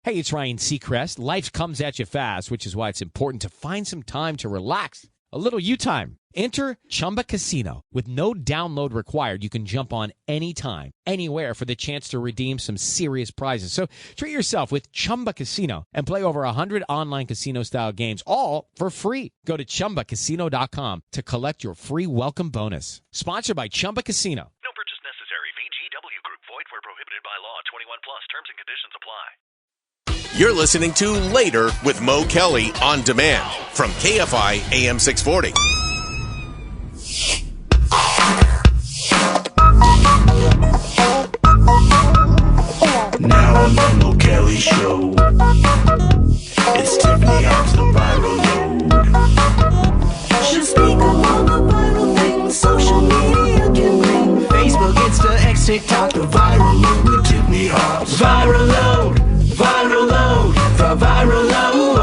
Hey, it's Ryan Seacrest. Life comes at you fast, which is why it's important to find some time to relax. A little you time. Enter Chumba Casino. With no download required, you can jump on anytime, anywhere for the chance to redeem some serious prizes. So treat yourself with Chumba Casino and play over 100 online casino-style games, all for free. Go to ChumbaCasino.com to collect your free welcome bonus. Sponsored by Chumba Casino. No purchase necessary. VGW Group. Void where prohibited by law. 21 plus. Terms and conditions apply. You're listening to Later with Mo Kelly on demand from KFI AM 640. Now on the Mo Kelly Show, it's Tiffany Hobbs, the viral load. She'll speak of all the viral things social media can bring. Facebook, Insta, X, TikTok, the viral load with Tiffany Hobbs. Viral load, viral load, the viral load.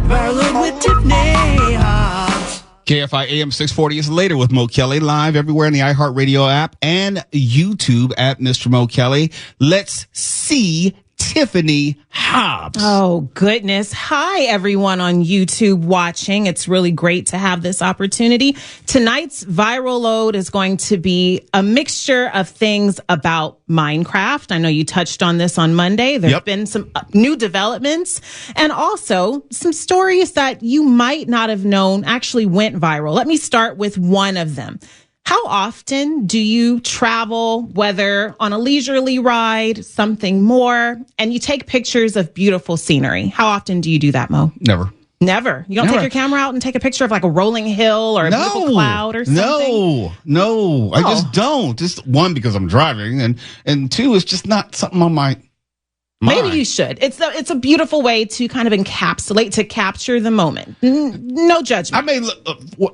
Viral load with Tiffany Hobbs. KFI AM 640 is Later with Mo Kelly, live everywhere in the iHeartRadio app and YouTube at Mr. Mo Kelly. Let's see Tiffany Hobbs. Oh, goodness. Hi, everyone on YouTube watching. It's really great to have this opportunity. Tonight's viral load is going to be a mixture of things about Minecraft. I know you touched on this on Monday. There's been some new developments and also some stories that you might not have known actually went viral. Let me start with one of them. How often do you travel, whether on a leisurely ride, something more, and you take pictures of beautiful scenery? How often do you do that, Mo? Never. Never. You don't take your camera out and take a picture of like a rolling hill or a beautiful cloud or something? No. I just don't. Just one, because I'm driving, and two, it's just not something on my mind. Maybe you should. It's a beautiful way to kind of encapsulate, to capture the moment. No judgment.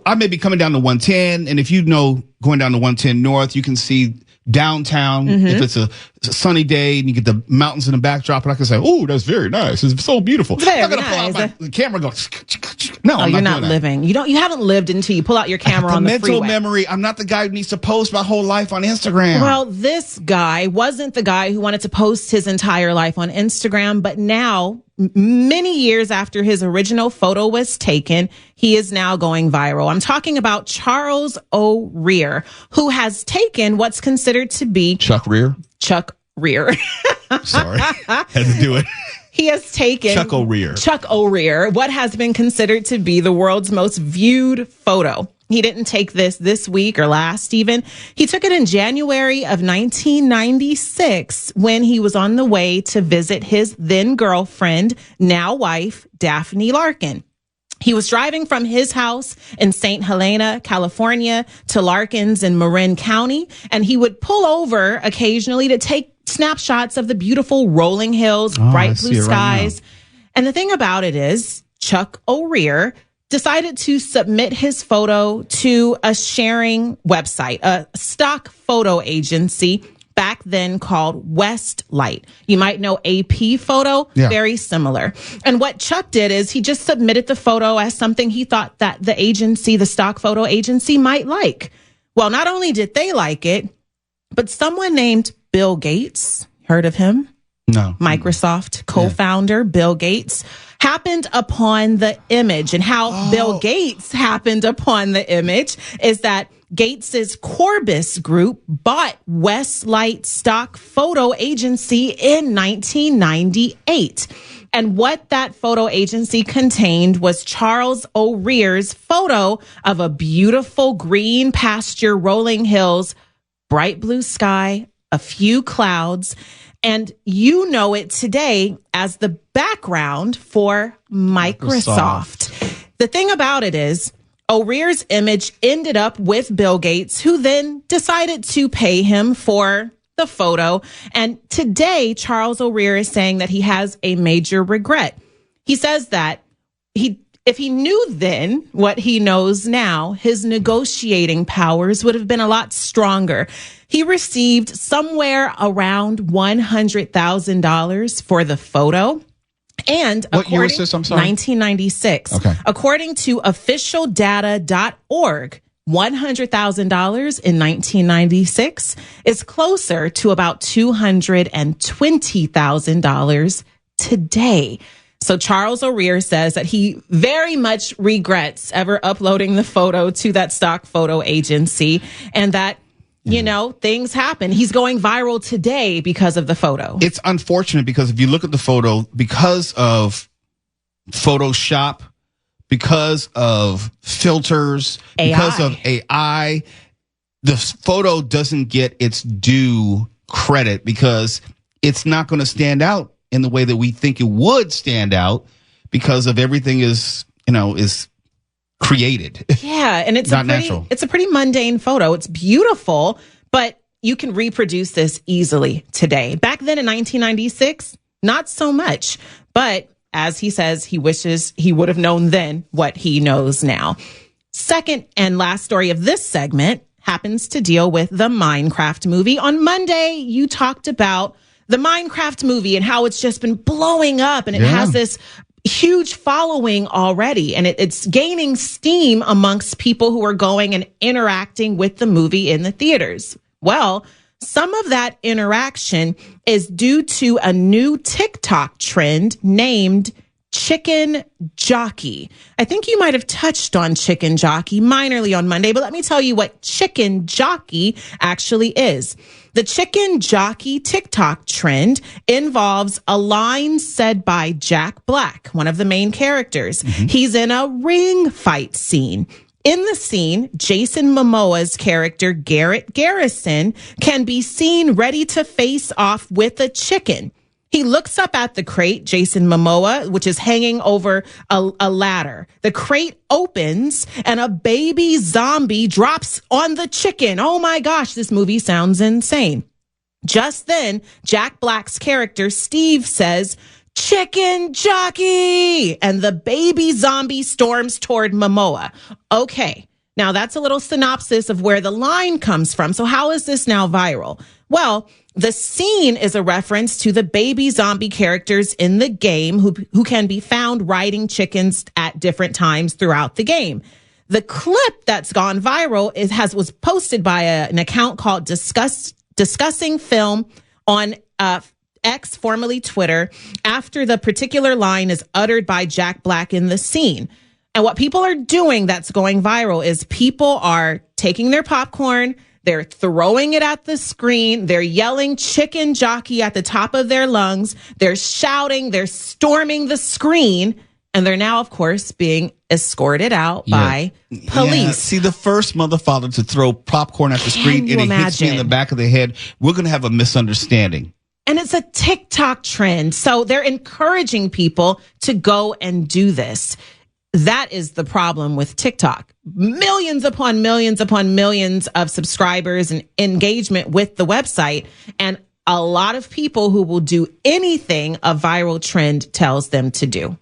I may be coming down to 110, and if you know going down to 110 North, you can see downtown. If it's a sunny day and you get the mountains in the backdrop, and I can say, "Oh, that's very nice. It's so beautiful." Very I'm not gonna nice. pull out my camera and go. No, I'm you're not not living. You haven't lived until you pull out your camera on the freeway. Mental memory. I'm not the guy who needs to post my whole life on Instagram. Well, this guy wasn't the guy who wanted to post his entire life on Instagram, but now, many years after his original photo was taken, he is now going viral. I'm talking about Charles O'Rear, who has taken what's considered to be Chuck Rear. Sorry, had to do it. He has taken Chuck O'Rear, what has been considered to be the world's most viewed photo. He didn't take this week or last even. He took it in January of 1996 when he was on the way to visit his then girlfriend, now wife, Daphne Larkin. He was driving from his house in St. Helena, California to Larkin's in Marin County, and he would pull over occasionally to take snapshots of the beautiful rolling hills, bright blue skies. And the thing about it is, Chuck O'Rear decided to submit his photo to a sharing website, a stock photo agency back then called Westlight. You might know AP Photo, very similar. And what Chuck did is he just submitted the photo as something he thought that the agency, the stock photo agency, might like. Well, not only did they like it, but someone named Bill Gates, heard of him? No. Microsoft co-founder Bill Gates happened upon the image. And how Bill Gates happened upon the image is that Gates's Corbis Group bought Westlight stock photo agency in 1998. And what that photo agency contained was Charles O'Rear's photo of a beautiful green pasture, rolling hills, bright blue sky, a few clouds, and you know it today as the background for Microsoft. The thing about it is, O'Rear's image ended up with Bill Gates, who then decided to pay him for the photo. And today, Charles O'Rear is saying that he has a major regret. He says that if he knew then what he knows now, his negotiating powers would have been a lot stronger. He received somewhere around $100,000 for the photo. And what year was this? I'm sorry. 1996. Okay. According to officialdata.org, $100,000 in 1996 is closer to about $220,000 today. So Charles O'Rear says that he very much regrets ever uploading the photo to that stock photo agency, and that, you know, things happen. He's going viral today because of the photo. It's unfortunate because if you look at the photo, because of Photoshop, because of filters, because of AI, the photo doesn't get its due credit because it's not going to stand out in the way that we think it would stand out because of everything is created. Yeah, and it's not natural. It's a pretty mundane photo. It's beautiful, but you can reproduce this easily today. Back then in 1996, not so much. But as he says, he wishes he would have known then what he knows now. Second and last story of this segment happens to deal with the Minecraft movie. On Monday, you talked about the Minecraft movie and how it's just been blowing up, and it has this huge following already, and it's gaining steam amongst people who are going and interacting with the movie in the theaters. Well, some of that interaction is due to a new TikTok trend named Chicken Jockey. I think you might have touched on Chicken Jockey minorly on Monday, but let me tell you what Chicken Jockey actually is. The Chicken Jockey TikTok trend involves a line said by Jack Black, one of the main characters. He's in a ring fight scene. In the scene, Jason Momoa's character, Garrett Garrison, can be seen ready to face off with a chicken. He looks up at the crate, Jason Momoa, which is hanging over a ladder. The crate opens and a baby zombie drops on the chicken. Oh my gosh, this movie sounds insane. Just then, Jack Black's character, Steve, says, "Chicken Jockey!" And the baby zombie storms toward Momoa. Okay, now that's a little synopsis of where the line comes from. So how is this now viral? Well, the scene is a reference to the baby zombie characters in the game who can be found riding chickens at different times throughout the game. The clip that's gone viral was posted by an account called Discussing Film on X, formerly Twitter, after the particular line is uttered by Jack Black in the scene. And what people are doing that's going viral is people are taking their popcorn, they're throwing it at the screen, they're yelling "Chicken Jockey" at the top of their lungs, they're shouting, they're storming the screen, and they're now, of course, being escorted out by police. Yeah. See, the first mother father to throw popcorn at the screen and it hits me in the back of the head, we're going to have a misunderstanding. And it's a TikTok trend. So they're encouraging people to go and do this. That is the problem with TikTok. Millions upon millions upon millions of subscribers and engagement with the website. And a lot of people who will do anything a viral trend tells them to do.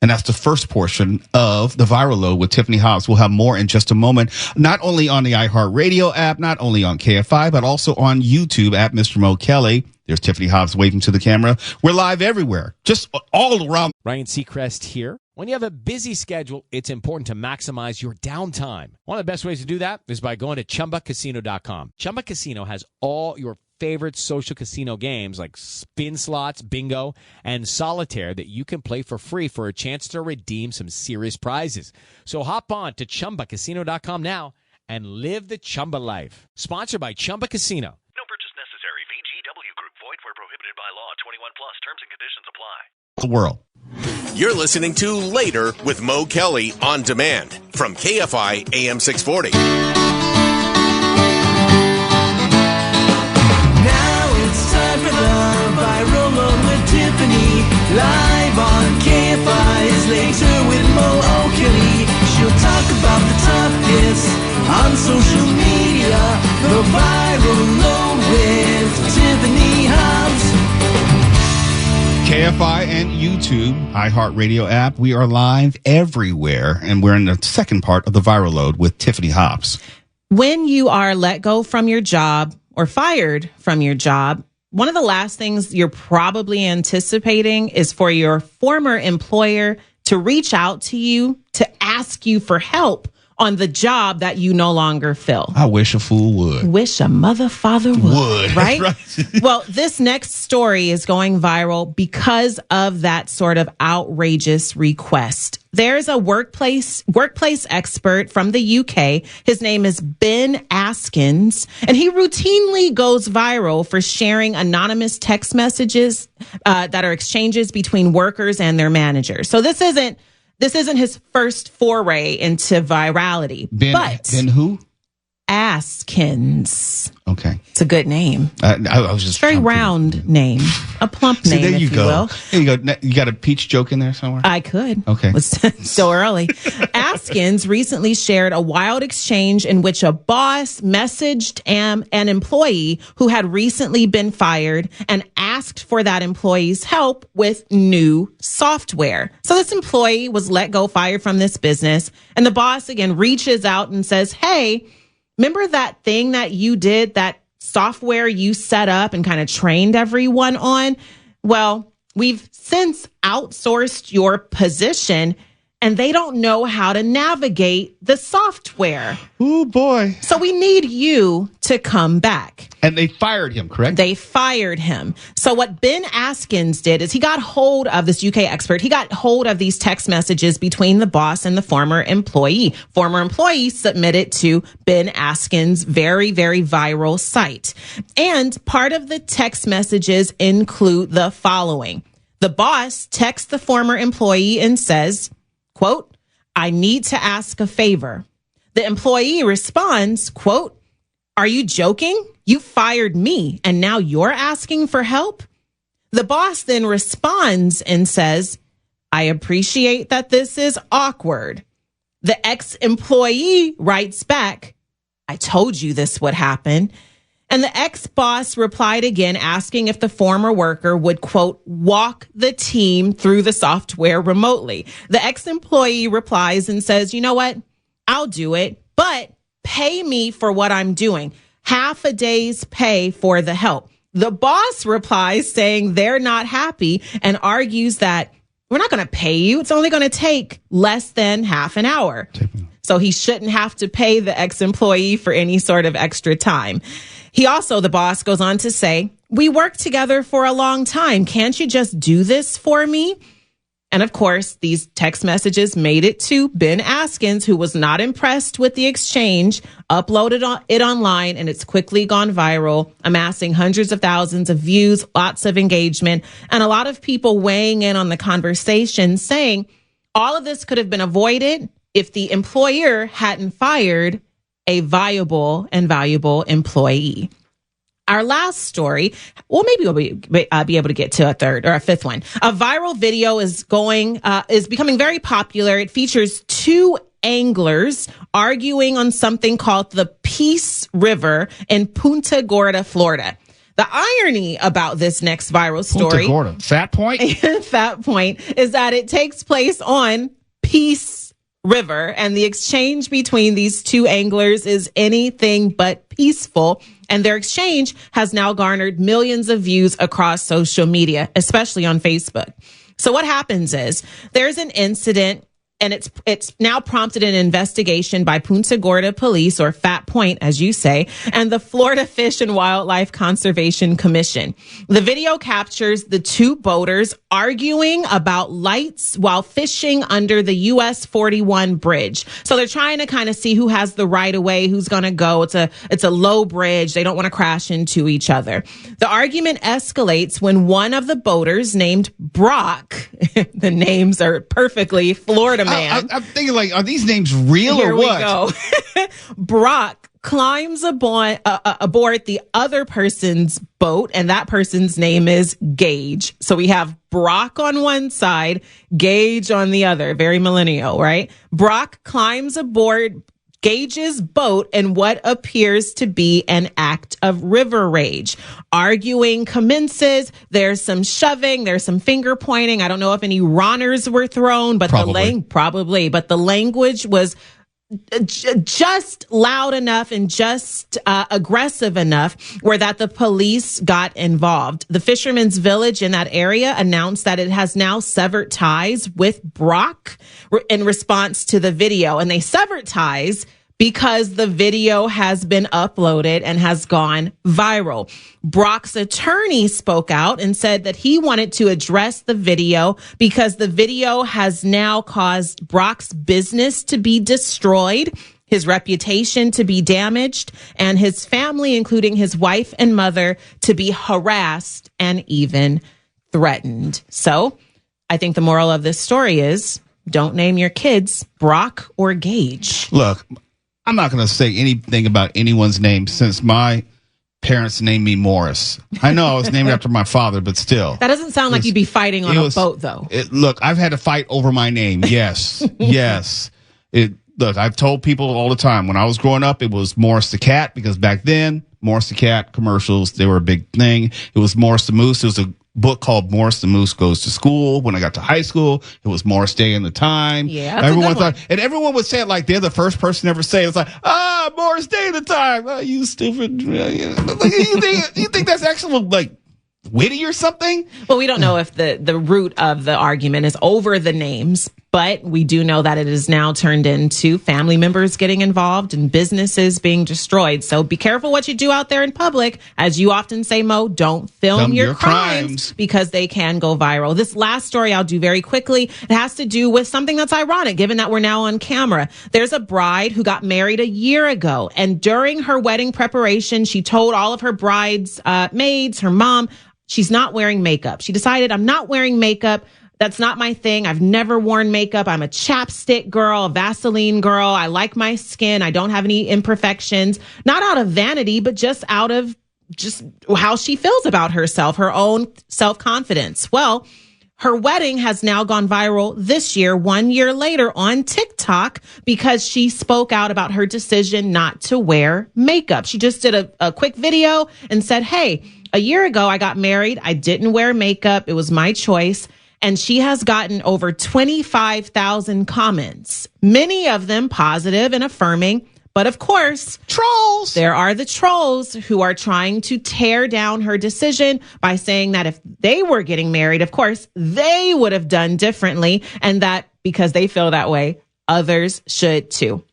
And that's the first portion of the Viral Load with Tiffany Hobbs. We'll have more in just a moment, not only on the iHeartRadio app, not only on KFI, but also on YouTube at Mr. Mo Kelly. There's Tiffany Hobbs waving to the camera. We're live everywhere, just all around. Ryan Seacrest here. When you have a busy schedule, it's important to maximize your downtime. One of the best ways to do that is by going to ChumbaCasino.com. Chumba Casino has all your favorite social casino games like spin slots, bingo, and solitaire that you can play for free for a chance to redeem some serious prizes. So hop on to ChumbaCasino.com now and live the Chumba life. Sponsored by Chumba Casino. No purchase necessary. VGW Group. Void where prohibited by law. 21 plus. Terms and conditions apply. The world. You're listening to Later with Mo Kelly on demand from KFI AM 640. Now it's time for the Viral Load with Tiffany. Live on KFI's Later with Mo Kelly. She'll talk about the toughest on social media. The Viral Load with Tiffany Hobbs. KFI and YouTube, iHeartRadio app. We are live everywhere, and we're in the second part of the Viral Load with Tiffany Hobbs. When you are let go from your job or fired from your job, one of the last things you're probably anticipating is for your former employer to reach out to you to ask you for help on the job that you no longer fill. I wish a fool would. Wish a mother father would. Right? Right. Well, this next story is going viral because of that sort of outrageous request. There's a workplace expert from the UK. His name is Ben Askins, and he routinely goes viral for sharing anonymous text messages that are exchanges between workers and their managers. So this isn't his first foray into virality. Ben who? Askins. Okay. It's a good name. I was just Very round name. A plump name, there you if you go. will. There you go. You got a peach joke in there somewhere? I could. Okay. It's still early. Askins recently shared a wild exchange in which a boss messaged an employee who had recently been fired and asked for that employee's help with new software. So this employee was let go, fired from this business, and the boss again reaches out and says, "Hey, remember that thing that you did, that software you set up and kind of trained everyone on? Well, we've since outsourced your position and they don't know how to navigate the software. Oh, boy. So we need you to come back." And they fired him, correct? They fired him. So what Ben Askins did is he got hold of this UK expert. He got hold of these text messages between the boss and the former employee. Former employee submitted to Ben Askins' very, very viral site. And part of the text messages include the following. The boss texts the former employee and says, quote, "I need to ask a favor." The employee responds, quote, "Are you joking? You fired me and now you're asking for help?" The boss then responds and says, "I appreciate that this is awkward." The ex-employee writes back, "I told you this would happen." And the ex-boss replied again, asking if the former worker would, quote, "walk the team through the software remotely." The ex-employee replies and says, "You know what? I'll do it, but pay me for what I'm doing. Half a day's pay for the help." The boss replies saying they're not happy and argues that we're not going to pay you. It's only going to take less than half an hour. So he shouldn't have to pay the ex-employee for any sort of extra time. The boss goes on to say, "We worked together for a long time. Can't you just do this for me?" And of course, these text messages made it to Ben Askins, who was not impressed with the exchange, uploaded it online, and it's quickly gone viral, amassing hundreds of thousands of views, lots of engagement, and a lot of people weighing in on the conversation saying all of this could have been avoided if the employer hadn't fired a viable and valuable employee. Our last story, well, maybe we'll be able to get to a third or a fifth one. A viral video is becoming very popular. It features two anglers arguing on something called the Peace River in Punta Gorda, Florida. The irony about this next viral story, Punta Gorda, Fat Point, is that it takes place on Peace River, and the exchange between these two anglers is anything but peaceful. And their exchange has now garnered millions of views across social media, especially on Facebook. So what happens is there's an incident, and it's now prompted an investigation by Punta Gorda Police, or Fat Point, as you say, and the Florida Fish and Wildlife Conservation Commission. The video captures the two boaters arguing about lights while fishing under the US 41 bridge. So they're trying to kind of see who has the right of way, who's going to go. It's a low bridge. They don't want to crash into each other. The argument escalates when one of the boaters, named Brock, the names are perfectly Florida man. I'm thinking, like, are these names real Here or what? we go. Brock climbs aboard the other person's boat, and that person's name is Gage. So we have Brock on one side, Gage on the other. Very millennial, right? Brock climbs aboard Gage's boat in what appears to be an act of river rage. Arguing commences. There's some shoving. There's some finger pointing. I don't know if any runners were thrown, but the language was just loud enough and just aggressive enough where that the police got involved. The Fisherman's Village in that area announced that it has now severed ties with Brock in response to the video. And they severed ties because the video has been uploaded and has gone viral. Brock's attorney spoke out and said that he wanted to address the video because the video has now caused Brock's business to be destroyed, his reputation to be damaged, and his family, including his wife and mother, to be harassed and even threatened. So I think the moral of this story is don't name your kids Brock or Gage. Look, I'm not going to say anything about anyone's name since my parents named me Morris. I know I was named after my father, but still. That doesn't sound like you'd be fighting on a boat, though. Look, I've had to fight over my name. Yes. Yes. Look, I've told people all the time when I was growing up, it was Morris the Cat, because back then, Morris the Cat commercials, they were a big thing. It was Morris the Moose. It was a book called Morris the Moose Goes to School. When I got to high school, it was Morris Day and the Time. Yeah, everyone thought, and everyone would say it like they're the first person to ever say it. It's like, Morris Day and the Time. Oh, you stupid. You think that's actually like witty or something? Well, we don't know if the root of the argument is over the names, but we do know that it is now turned into family members getting involved and businesses being destroyed. So be careful what you do out there in public. As you often say, Mo, don't film your crimes because they can go viral. This last story I'll do very quickly. It has to do with something that's ironic, given that we're now on camera. There's a bride who got married a year ago, and during her wedding preparation, she told all of her bride's maids, her mom, she's not wearing makeup. She decided, I'm not wearing makeup. That's not my thing. I've never worn makeup. I'm a chapstick girl, a Vaseline girl. I like my skin. I don't have any imperfections, not out of vanity, but just out of just how she feels about herself, her own self-confidence. Well, her wedding has now gone viral this year, 1 year later on TikTok, because she spoke out about her decision not to wear makeup. She just did a quick video and said, hey, a year ago I got married. I didn't wear makeup. It was my choice. And she has gotten over 25,000 comments, many of them positive and affirming. But of course, trolls. There are the trolls who are trying to tear down her decision by saying that if they were getting married, of course, they would have done differently. And that because they feel that way, others should too.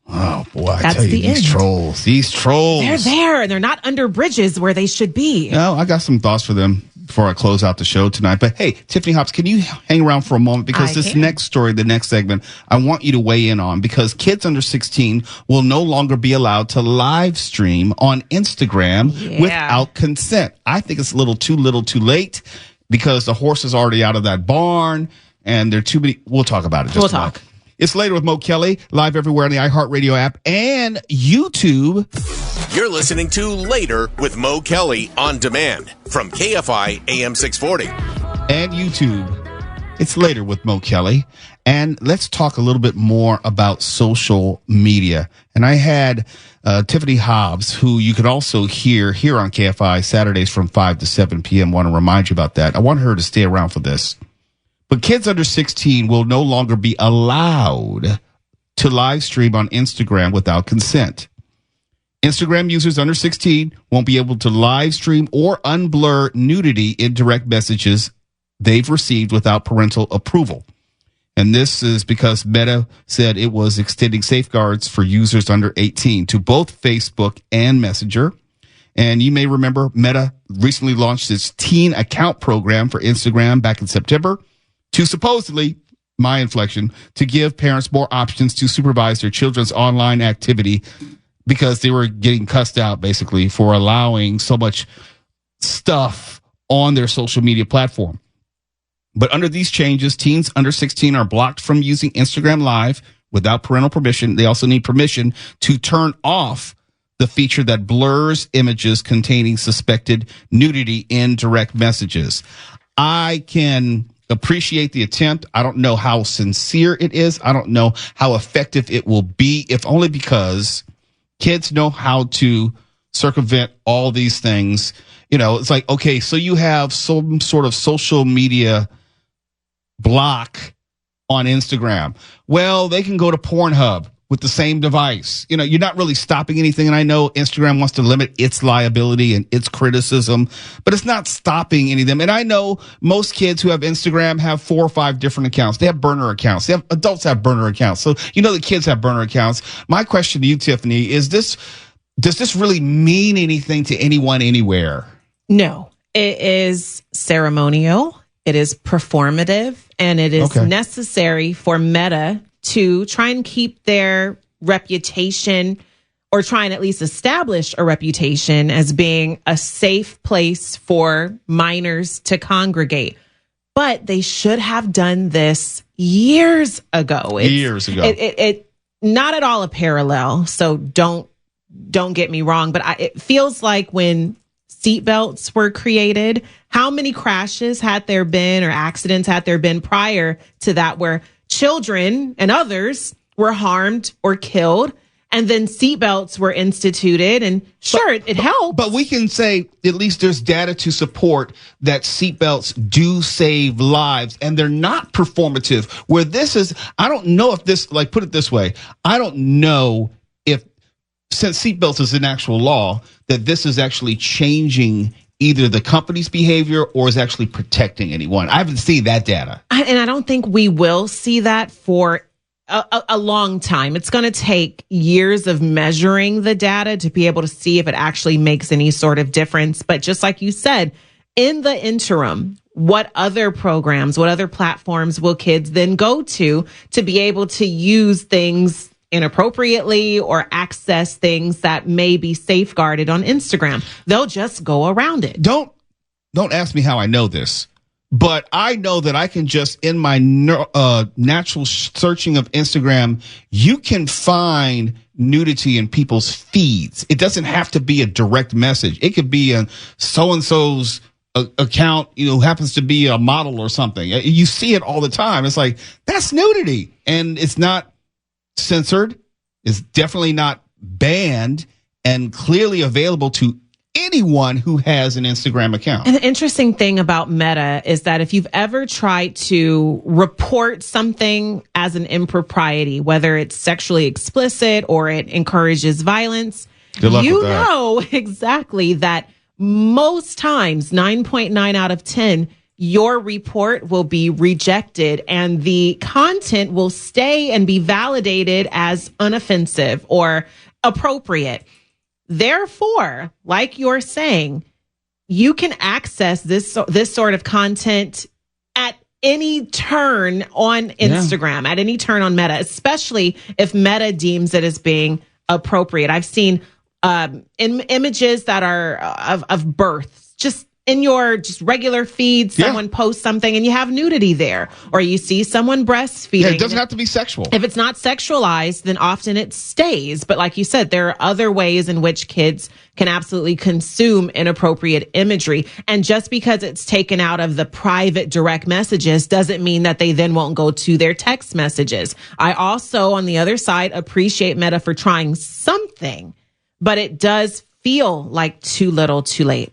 Oh, boy, I tell you, these trolls. They're there, and they're not under bridges where they should be. No, I got some thoughts for them before I close out the show tonight. But hey, Tiffany Hobbs, can you hang around for a moment? Because this next story, the next segment, I want you to weigh in on, because kids under 16 will no longer be allowed to live stream on Instagram without consent. I think it's a little too late, because the horse is already out of that barn and there are too many. We'll talk about it. We'll talk. It's Later with Mo Kelly, live everywhere on the iHeartRadio app and YouTube. You're listening to Later with Mo Kelly on demand from KFI AM 640. And YouTube. It's Later with Mo Kelly. And let's talk a little bit more about social media. And I had Tiffany Hobbs, who you could also hear here on KFI Saturdays from 5 to 7 p.m. Want to remind you about that. I want her to stay around for this. But kids under 16 will no longer be allowed to live stream on Instagram without consent. Instagram users under 16 won't be able to live stream or unblur nudity in direct messages they've received without parental approval. And this is because Meta said it was extending safeguards for users under 18 to both Facebook and Messenger. And you may remember Meta recently launched its teen account program for Instagram back in September to supposedly, my inflection, to give parents more options to supervise their children's online activity, because they were getting cussed out basically for allowing so much stuff on their social media platform. But under these changes, teens under 16 are blocked from using Instagram Live without parental permission. They also need permission to turn off the feature that blurs images containing suspected nudity in direct messages. I can appreciate the attempt. I don't know how sincere it is. I don't know how effective it will be, if only because kids know how to circumvent all these things. You know, it's like, okay, so you have some sort of social media block on Instagram. Well, they can go to Pornhub. with the same device. You know, you're not really stopping anything. And I know Instagram wants to limit its liability and its criticism, but it's not stopping any of them. And I know most kids who have Instagram have 4 or 5 different accounts. They have burner accounts. Adults have burner accounts. So, you know, the kids have burner accounts. My question to you, Tiffany, is does this really mean anything to anyone anywhere? No, it is ceremonial. It is performative, and it is necessary for Meta to try and keep their reputation, or try and at least establish a reputation as being a safe place for minors to congregate. But they should have done this years ago. It not at all a parallel. So don't get me wrong, but it feels like when seatbelts were created, how many crashes had there been or accidents had there been prior to that where children and others were harmed or killed, and then seatbelts were instituted, and it helped. But we can say at least there's data to support that seatbelts do save lives, and they're not performative. Where this is, I don't know if this, like, put it this way, I don't know if, since seatbelts is an actual law, that this is actually changing either the company's behavior or is actually protecting anyone. I haven't seen that data. And I don't think we will see that for a long time. It's going to take years of measuring the data to be able to see if it actually makes any sort of difference. But just like you said, in the interim, what other programs, what other platforms will kids then go to be able to use things inappropriately or access things that may be safeguarded on Instagram? They'll just go around it. Don't ask me how I know this, but I know that I can just, in my natural searching of Instagram, you can find nudity in people's feeds. It doesn't have to be a direct message. It could be a so-and-so's account, you know, happens to be a model or something. You see it all the time. It's like, that's nudity. And it's not censored, is definitely not banned, and clearly available to anyone who has an Instagram account. And the interesting thing about Meta is that if you've ever tried to report something as an impropriety, whether it's sexually explicit or it encourages violence, you know exactly that most times, 9.9 out of 10, your report will be rejected and the content will stay and be validated as unoffensive or appropriate. Therefore, like you're saying, you can access this sort of content at any turn on Instagram, at any turn on Meta, especially if Meta deems it as being appropriate. I've seen images that are of births, just in your just regular feed, someone posts something and you have nudity there, or you see someone breastfeeding. Yeah, it doesn't have to be sexual. If it's not sexualized, then often it stays. But like you said, there are other ways in which kids can absolutely consume inappropriate imagery. And just because it's taken out of the private direct messages doesn't mean that they then won't go to their text messages. I also, on the other side, appreciate Meta for trying something, but it does feel like too little too late.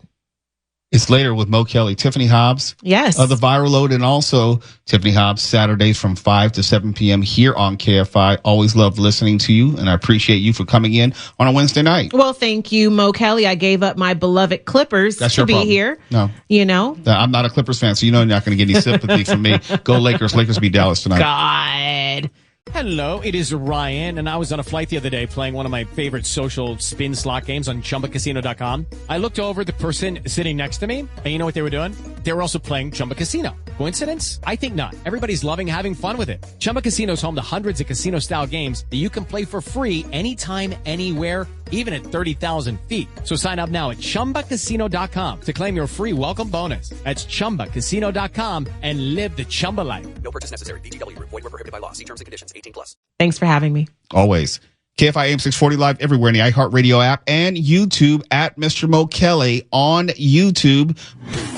It's later with Mo Kelly, Tiffany Hobbs. Yes. Of the Viral Load, and also Tiffany Hobbs, Saturdays from 5 to 7 p.m. here on KFI. Always love listening to you, and I appreciate you for coming in on a Wednesday night. Well, thank you, Mo Kelly. I gave up my beloved Clippers to be here. No. You know? I'm not a Clippers fan, so you know you're not going to get any sympathy from me. Go Lakers. Lakers beat Dallas tonight. God. Hello, it is Ryan, and I was on a flight the other day playing one of my favorite social spin slot games on ChumbaCasino.com. I looked over at the person sitting next to me, and you know what they were doing? They were also playing Chumba Casino. Coincidence? I think not. Everybody's loving having fun with it. Chumba Casino is home to hundreds of casino-style games that you can play for free anytime, anywhere, even at 30,000 feet. So sign up now at ChumbaCasino.com to claim your free welcome bonus. That's ChumbaCasino.com and live the Chumba life. No purchase necessary. VGW Group. Void where prohibited by law. See terms and conditions. 18+. Thanks for having me. Always. KFI AM 640 live everywhere in the iHeartRadio app and YouTube at Mr. Mo Kelly on YouTube.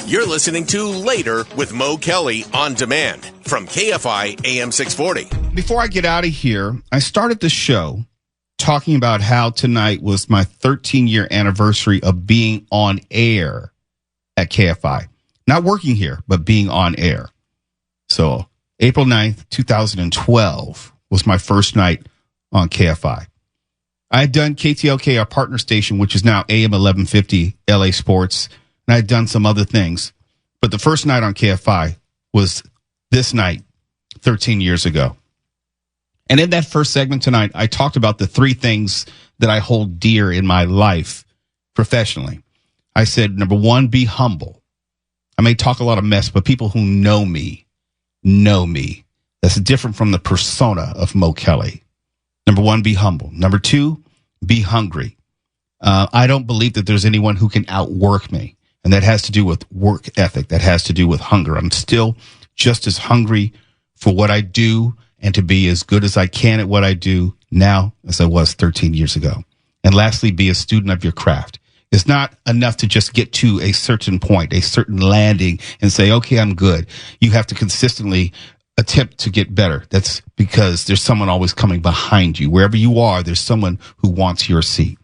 You're listening to Later with Mo Kelly on demand from KFI AM 640. Before I get out of here, I started the show talking about how tonight was my 13-year anniversary of being on air at KFI. Not working here, but being on air. So April 9th, 2012 was my first night on KFI. I had done KTLK, our partner station, which is now AM 1150 LA Sports, and I had done some other things. But the first night on KFI was this night 13 years ago. And in that first segment tonight, I talked about the three things that I hold dear in my life professionally. I said, number one, be humble. I may talk a lot of mess, but people who know me know me. That's different from the persona of Mo Kelly. Number one, be humble. Number two, be hungry. I don't believe that there's anyone who can outwork me. And that has to do with work ethic. That has to do with hunger. I'm still just as hungry for what I do and to be as good as I can at what I do now as I was 13 years ago. And lastly, be a student of your craft. It's not enough to just get to a certain point, a certain landing, and say, okay, I'm good. You have to consistently attempt to get better. That's because there's someone always coming behind you. Wherever you are, there's someone who wants your seat.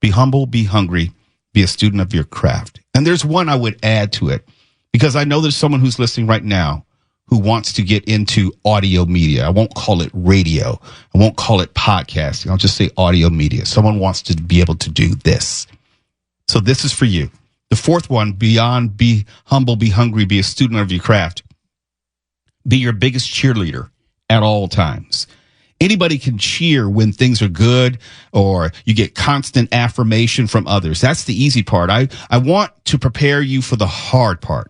Be humble, be hungry, be a student of your craft. And there's one I would add to it, because I know there's someone who's listening right now who wants to get into audio media. I won't call it radio. I won't call it podcasting. I'll just say audio media. Someone wants to be able to do this. So this is for you. The fourth one, beyond be humble, be hungry, be a student of your craft. Be your biggest cheerleader at all times. Anybody can cheer when things are good or you get constant affirmation from others. That's the easy part. I want to prepare you for the hard part.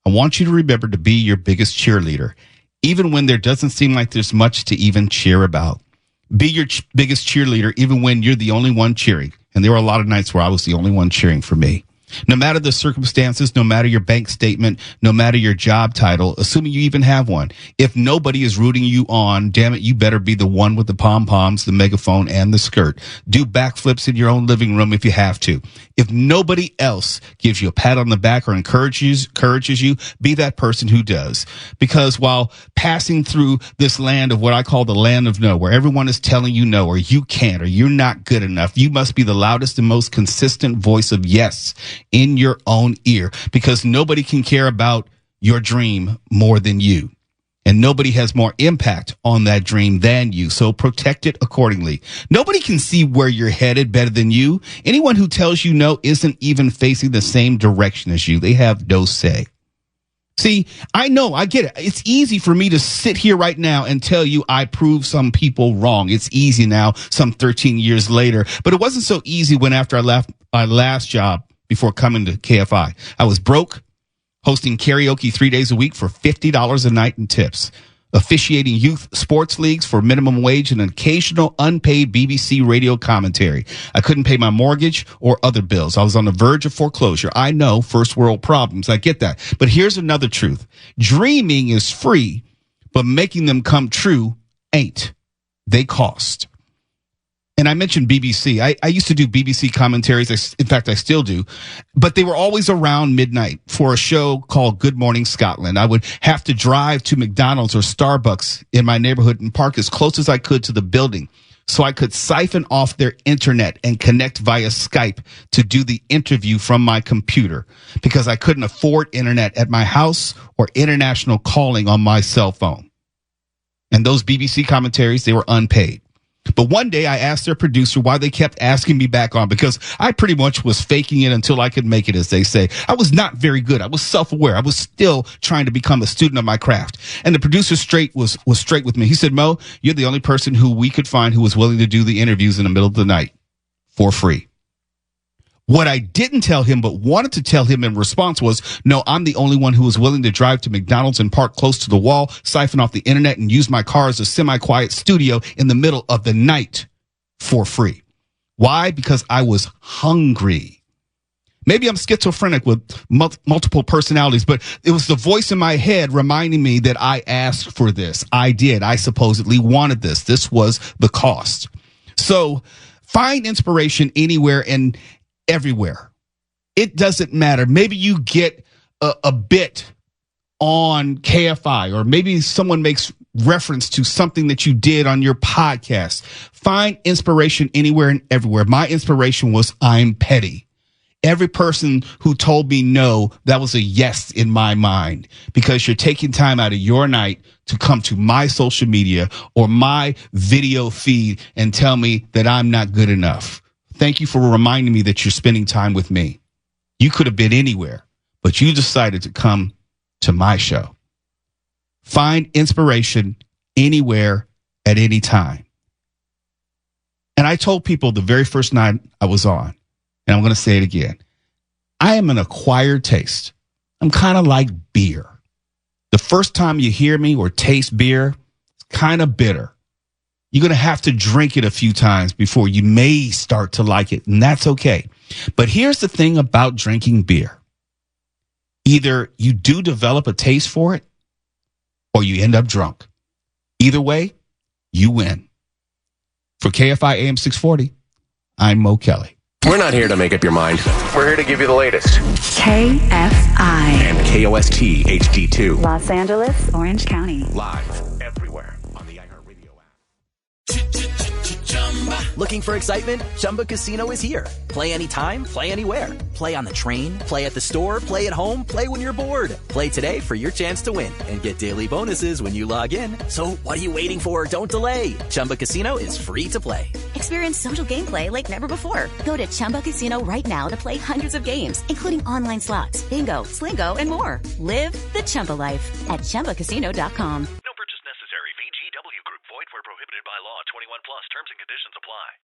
I want you to remember to be your biggest cheerleader, even when there doesn't seem like there's much to even cheer about. Be your biggest cheerleader, even when you're the only one cheering. And there were a lot of nights where I was the only one cheering for me. No matter the circumstances, no matter your bank statement, no matter your job title, assuming you even have one, if nobody is rooting you on, damn it, you better be the one with the pom-poms, the megaphone, and the skirt. Do backflips in your own living room if you have to. If nobody else gives you a pat on the back or encourages you, be that person who does. Because while passing through this land of what I call the land of no, where everyone is telling you no, or you can't, or you're not good enough, you must be the loudest and most consistent voice of yes in your own ear, because nobody can care about your dream more than you. And nobody has more impact on that dream than you. So protect it accordingly. Nobody can see where you're headed better than you. Anyone who tells you no isn't even facing the same direction as you. They have no say. See, I know, I get it. It's easy for me to sit here right now and tell you I proved some people wrong. It's easy now, some 13 years later. But it wasn't so easy when after I left my last job before coming to KFI. I was broke, hosting karaoke 3 days a week for $50 a night in tips, officiating youth sports leagues for minimum wage and an occasional unpaid BBC radio commentary. I couldn't pay my mortgage or other bills. I was on the verge of foreclosure. I know, first world problems. I get that. But here's another truth. Dreaming is free, but making them come true ain't. They cost. And I mentioned BBC. I used to do BBC commentaries. In fact, I still do. But they were always around midnight for a show called Good Morning Scotland. I would have to drive to McDonald's or Starbucks in my neighborhood and park as close as I could to the building so I could siphon off their internet and connect via Skype to do the interview from my computer, because I couldn't afford internet at my house or international calling on my cell phone. And those BBC commentaries, they were unpaid. But one day I asked their producer why they kept asking me back on, because I pretty much was faking it until I could make it, as they say. I was not very good. I was self-aware. I was still trying to become a student of my craft. And the producer was straight with me. He said, Mo, you're the only person who we could find who was willing to do the interviews in the middle of the night for free. What I didn't tell him but wanted to tell him in response was, no, I'm the only one who was willing to drive to McDonald's and park close to the wall, siphon off the internet, and use my car as a semi-quiet studio in the middle of the night for free. Why? Because I was hungry. Maybe I'm schizophrenic with multiple personalities, but it was the voice in my head reminding me that I asked for this. I did. I supposedly wanted this. This was the cost. So find inspiration anywhere and everywhere. It doesn't matter. Maybe you get a bit on KFI, or maybe someone makes reference to something that you did on your podcast. Find inspiration anywhere and everywhere. My inspiration was I'm petty. every person who told me no, that was a yes in my mind, because you're taking time out of your night to come to my social media or my video feed and tell me that I'm not good enough. Thank you for reminding me that you're spending time with me. You could have been anywhere, but you decided to come to my show. Find inspiration anywhere at any time. And I told people the very first night I was on, and I'm going to say it again, I am an acquired taste. I'm kind of like beer. The first time you hear me or taste beer, it's kind of bitter. You're going to have to drink it a few times before you may start to like it, and that's okay. But here's the thing about drinking beer. Either you do develop a taste for it, or you end up drunk. Either way, you win. For KFI AM 640, I'm Mo Kelly. We're not here to make up your mind. We're here to give you the latest. KFI. And KOST HD2. Los Angeles, Orange County. Live everywhere on the iHeartRadio app. Looking for excitement? Chumba Casino is here. Play anytime, play anywhere. Play on the train, play at the store, play at home, play when you're bored. Play today for your chance to win and get daily bonuses when you log in. So what are you waiting for? Don't delay. Chumba Casino is free to play. Experience social gameplay like never before. Go to Chumba Casino right now to play hundreds of games, including online slots, bingo, Slingo, and more. Live the Chumba life at ChumbaCasino.com. No purchase necessary. VGW Group. Void where prohibited by law. 21 plus. Terms and conditions apply.